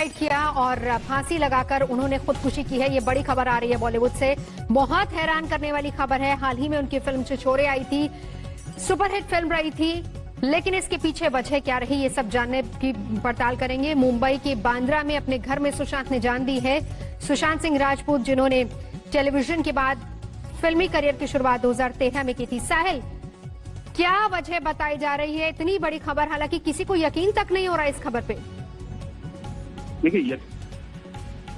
किया और फांसी लगाकर उन्होंने खुदकुशी की है। ये बड़ी खबर आ रही है बॉलीवुड से। बहुत हैरान करने वाली खबर है। हाल ही में उनकी फिल्म छिछोरे आई थी, सुपरहिट फिल्म रही थी, लेकिन इसके पीछे वजह क्या रही, ये सब जानने की पड़ताल करेंगे। मुंबई के बांद्रा में अपने घर में सुशांत ने जान दी है। सुशांत सिंह राजपूत, जिन्होंने टेलीविजन के बाद फिल्मी करियर की शुरुआत 2013 में की थी। साहिल, क्या वजह बताई जा रही है? इतनी बड़ी खबर, हालांकि किसी को यकीन तक नहीं हो रहा इस खबर पे। देखिए,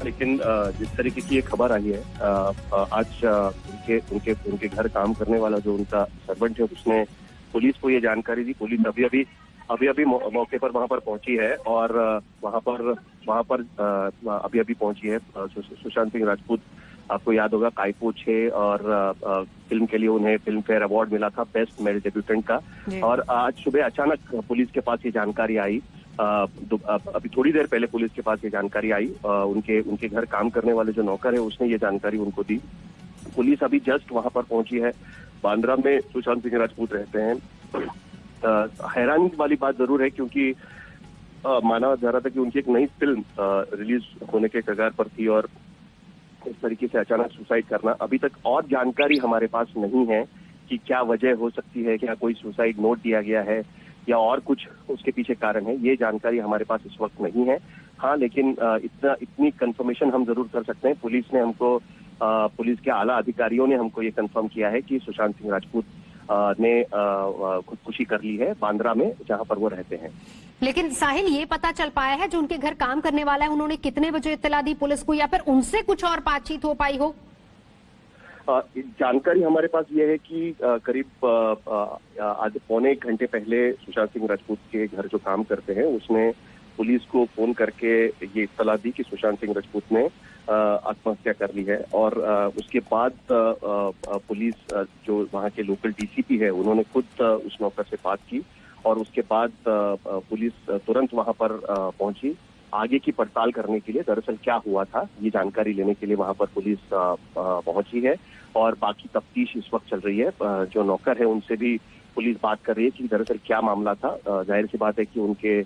लेकिन जिस तरीके की ये खबर आई है, आज उनके घर काम करने वाला जो उनका सर्वेंट है, उसने पुलिस को ये जानकारी दी। पुलिस अभी अभी मौके पर वहां पर पहुंची है और वहां पर अभी अभी पहुंची है। सुशांत सिंह राजपूत, आपको याद होगा, कायपो 6 और फिल्म के लिए उन्हें फिल्म फेयर अवार्ड मिला था बेस्ट मेल डेब्यूटेंट का। और आज सुबह अचानक पुलिस के पास ये जानकारी आई। अभी थोड़ी देर पहले पुलिस के पास ये जानकारी आई। उनके घर काम करने वाले जो नौकर है, उसने ये जानकारी उनको दी। पुलिस अभी जस्ट वहां पर पहुंची है। बांद्रा में सुशांत सिंह राजपूत रहते हैं। हैरानी वाली बात जरूर है, क्योंकि माना जा रहा था कि उनकी एक नई फिल्म रिलीज होने के कगार पर थी और इस तरीके से अचानक सुसाइड करना। अभी तक और जानकारी हमारे पास नहीं है कि क्या वजह हो सकती है, क्या कोई सुसाइड नोट दिया गया है या और कुछ उसके पीछे कारण है। ये जानकारी हमारे पास इस वक्त नहीं है। हाँ, लेकिन इतनी कंफर्मेशन हम जरूर कर सकते हैं। पुलिस के आला अधिकारियों ने हमको ये कंफर्म किया है कि सुशांत सिंह राजपूत ने खुदकुशी कर ली है बांद्रा में, जहां पर वो रहते हैं। लेकिन साहिल, ये पता चल पाया है जो उनके घर काम करने वाला है, उन्होंने कितने बजे इत्तला दी पुलिस को, या फिर उनसे कुछ और बातचीत हो पाई हो? जानकारी हमारे पास ये है कि करीब आज पौने 1 घंटे पहले सुशांत सिंह राजपूत के घर जो काम करते हैं, उसने पुलिस को फोन करके ये इत्तला दी कि सुशांत सिंह राजपूत ने आत्महत्या कर ली है। और उसके बाद पुलिस, जो वहाँ के लोकल डीसीपी है, उन्होंने खुद उस नौकर से बात की और उसके बाद पुलिस तुरंत वहां पर पहुंची आगे की पड़ताल करने के लिए। दरअसल क्या हुआ था, ये जानकारी लेने के लिए वहां पर पुलिस पहुंची है और बाकी तफ्तीश इस वक्त चल रही है। जो नौकर है, उनसे भी पुलिस बात कर रही है कि दरअसल क्या मामला था। जाहिर सी बात है कि उनके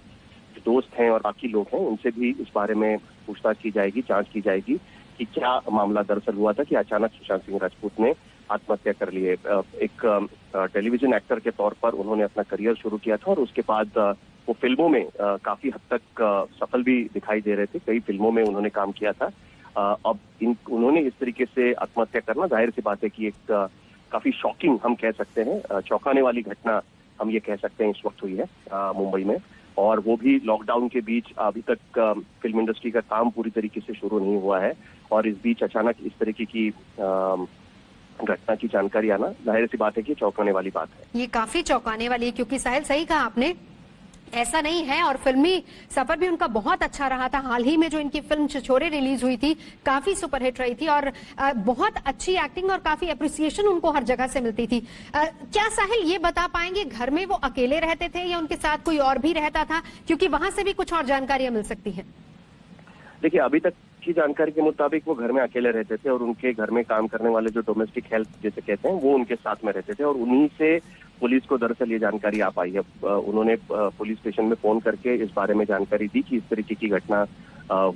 दोस्त हैं और बाकी लोग हैं, उनसे भी इस बारे में पूछताछ की जाएगी, जांच की जाएगी कि क्या मामला दरअसल हुआ था कि अचानक सुशांत सिंह राजपूत ने आत्महत्या कर ली है। एक टेलीविजन एक्टर के तौर पर उन्होंने अपना करियर शुरू किया था और उसके बाद वो फिल्मों में काफी हद तक सफल भी दिखाई दे रहे थे। कई फिल्मों में उन्होंने काम किया था। अब उन्होंने इस तरीके से आत्महत्या करना, जाहिर सी बात है कि एक काफी शॉकिंग, हम कह सकते हैं, चौंकाने वाली घटना हम ये कह सकते हैं इस वक्त हुई है मुंबई में। और वो भी लॉकडाउन के बीच। अभी तक फिल्म इंडस्ट्री का काम पूरी तरीके से शुरू नहीं हुआ है और इस बीच अचानक इस तरीके की घटना की जानकारी आना, जाहिर सी बात है कि चौंकाने वाली बात है। ये काफी चौंकाने वाली है, क्योंकि साहिल, सही कहा आपने, ऐसा नहीं है। और फिल्मी सफर भी उनका बहुत अच्छा रहा था। हाल ही में जो इनकी फिल्म छिछोरे रिलीज हुई थी, काफी सुपरहिट रही थी और बहुत अच्छी एक्टिंग और काफी अप्रिसिएशन उनको हर जगह से मिलती थी। क्या साहिल ये बता पाएंगे, घर में वो अकेले रहते थे या उनके साथ कोई और भी रहता था? क्योंकि वहां से भी कुछ और जानकारियां मिल सकती हैं। देखिए, अभी तक की जानकारी के मुताबिक वो घर में अकेले रहते थे और उनके घर में काम करने वाले जो डोमेस्टिक हेल्प जैसे कहते हैं, वो उनके साथ में रहते थे और उन्हीं से पुलिस को दरअसल ये जानकारी आ पाई है। उन्होंने पुलिस स्टेशन में फोन करके इस बारे में जानकारी दी कि इस तरीके की घटना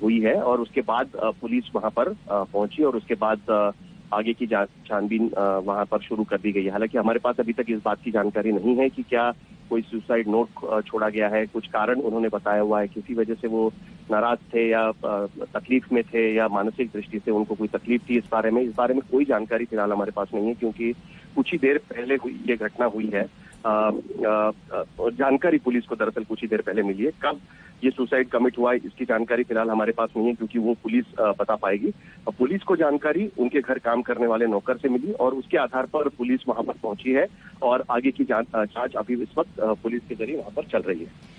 हुई है और उसके बाद पुलिस वहां पर पहुंची और उसके बाद आगे की छानबीन वहां पर शुरू कर दी गई है। हालांकि हमारे पास अभी तक इस बात की जानकारी नहीं है कि क्या कोई सुसाइड नोट छोड़ा गया है। कुछ कारण उन्होंने बताया हुआ है, किसी वजह से वो नाराज थे या तकलीफ में थे या मानसिक दृष्टि से उनको कोई तकलीफ थी। इस बारे में कोई जानकारी फिलहाल हमारे पास नहीं है, क्योंकि कुछ ही देर पहले ये घटना हुई है। जानकारी पुलिस को दरअसल कुछ ही देर पहले मिली है। कब ये सुसाइड कमिट हुआ है, इसकी जानकारी फिलहाल हमारे पास नहीं है, क्योंकि वो पुलिस बता पाएगी। पुलिस को जानकारी उनके घर काम करने वाले नौकर से मिली और उसके आधार पर पुलिस वहां पर पहुंची है और आगे की जांच अभी इस वक्त पुलिस के जरिए वहां पर चल रही है।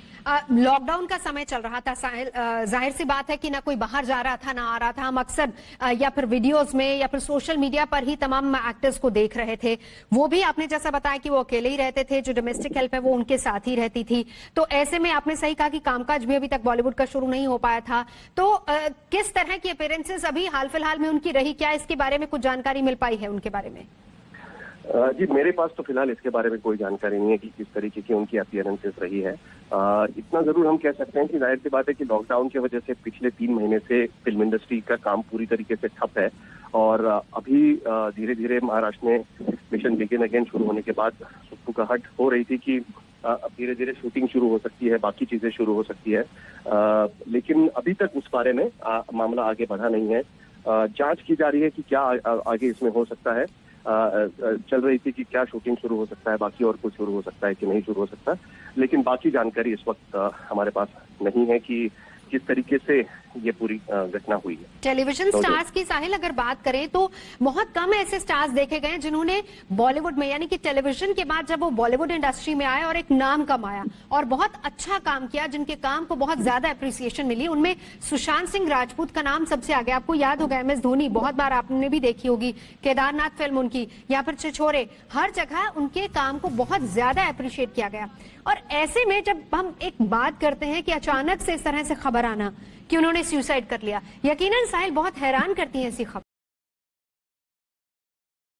लॉकडाउन का समय चल रहा था साहिल, जाहिर सी बात है कि ना कोई बाहर जा रहा था ना आ रहा था। हम अक्सर या फिर वीडियोस में या फिर सोशल मीडिया पर ही तमाम एक्टर्स को देख रहे थे। वो भी आपने जैसा बताया कि वो अकेले ही रहते थे, जो डोमेस्टिक हेल्प है वो उनके साथ ही रहती थी। तो ऐसे में आपने सही कहा कि कामकाज भी अभी तक बॉलीवुड का शुरू नहीं हो पाया था। तो किस तरह की अपीयरेंसेस अभी हाल फिलहाल में उनकी रही, क्या इसके बारे में कुछ जानकारी मिल पाई है उनके बारे में? जी, मेरे पास तो फिलहाल इसके बारे में कोई जानकारी नहीं है कि किस तरीके की उनकी अपीयरेंसेस रही है। इतना जरूर हम कह सकते हैं कि जाहिर सी बात है कि लॉकडाउन की वजह से पिछले 3 महीने से फिल्म इंडस्ट्री का काम पूरी तरीके से ठप है और अभी धीरे धीरे महाराष्ट्र में मिशन बिगिन अगेन शुरू होने के बाद फुफुकाहट हो रही थी कि अब धीरे धीरे शूटिंग शुरू हो सकती है, बाकी चीजें शुरू हो सकती है, लेकिन अभी तक उस बारे में मामला आगे बढ़ा नहीं है। जांच की जा रही है कि क्या आगे इसमें हो सकता है। चल रही थी कि क्या शूटिंग शुरू हो सकता है, बाकी और कुछ शुरू हो सकता है कि नहीं शुरू हो सकता, लेकिन बाकी जानकारी इस वक्त हमारे पास नहीं है कि किस तरीके से ये पूरी घटना हुई है। टेलीविजन स्टार्स की साहिल अगर बात करें तो बहुत कम ऐसे स्टार्स देखे गए जिन्होंने बॉलीवुड में, यानी कि टेलीविजन के बाद जब वो बॉलीवुड इंडस्ट्री में आए और एक नाम कमाया और बहुत अच्छा काम किया, जिनके काम को बहुत ज्यादा अप्रिसिएशन मिली, उनमें सुशांत सिंह राजपूत का नाम सबसे आगे। आपको याद होगा MS धोनी, बहुत बार आपने भी देखी होगी, केदारनाथ फिल्म उनकी, या फिर छिछोरे, हर जगह उनके काम को बहुत ज्यादा अप्रिशिएट किया गया। और ऐसे में जब हम एक बात करते हैं कि अचानक से इस तरह से खबर आना कि उन्होंने सुसाइड कर लिया, यकीनन साहिल बहुत हैरान करती है ऐसी खबर।